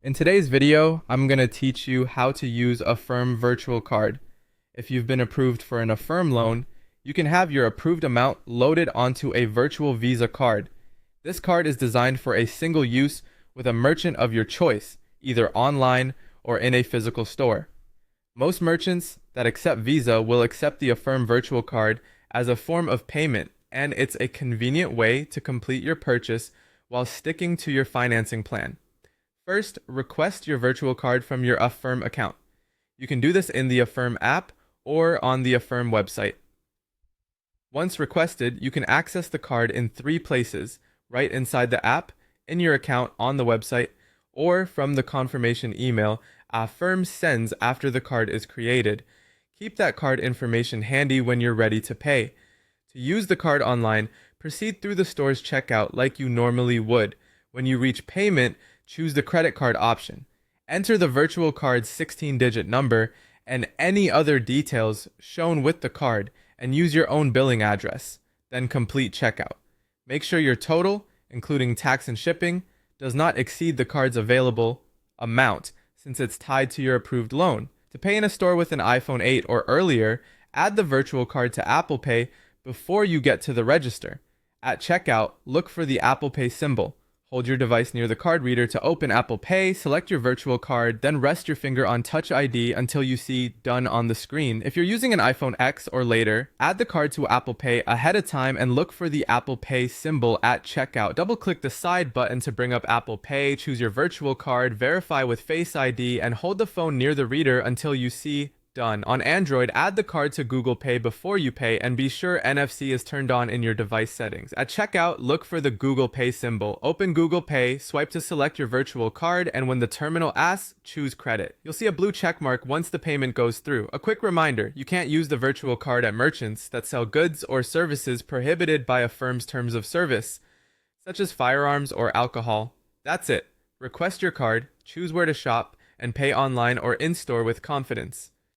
In today's video, I'm going to teach you how to use Affirm virtual card. If you've been approved for an Affirm loan, you can have your approved amount loaded onto a virtual Visa card. This card is designed for a single use with a merchant of your choice, either online or in a physical store. Most merchants that accept Visa will accept the Affirm virtual card as a form of payment, and it's a convenient way to complete your purchase while sticking to your financing plan. First, request your virtual card from your Affirm account. You can do this in the Affirm app or on the Affirm website. Once requested, you can access the card in three places: right inside the app, in your account on the website, or from the confirmation email Affirm sends after the card is created. Keep that card information handy when you're ready to pay. To use the card online, proceed through the store's checkout like you normally would. When you reach payment, choose the credit card option. Enter the virtual card's 16-digit number and any other details shown with the card, and use your own billing address. Then complete checkout. Make sure your total, including tax and shipping, does not exceed the card's available amount, since it's tied to your approved loan. To pay in a store with an iPhone 8 or earlier, add the virtual card to Apple Pay before you get to the register. At checkout, look for the Apple Pay symbol. Hold your device near the card reader to open Apple Pay, select your virtual card, then rest your finger on Touch ID until you see Done on the screen. If you're using an iPhone X or later, add the card to Apple Pay ahead of time and look for the Apple Pay symbol at checkout. Double-click the side button to bring up Apple Pay, choose your virtual card, verify with Face ID, and hold the phone near the reader until you see Done. On Android, add the card to Google Pay before you pay and be sure NFC is turned on in your device settings. At checkout, look for the Google Pay symbol. Open Google Pay, swipe to select your virtual card, and when the terminal asks, choose credit. You'll see a blue check mark once the payment goes through. A quick reminder, you can't use the virtual card at merchants that sell goods or services prohibited by Affirm's terms of service, such as firearms or alcohol. That's it. Request your card, choose where to shop, and pay online or in-store with confidence.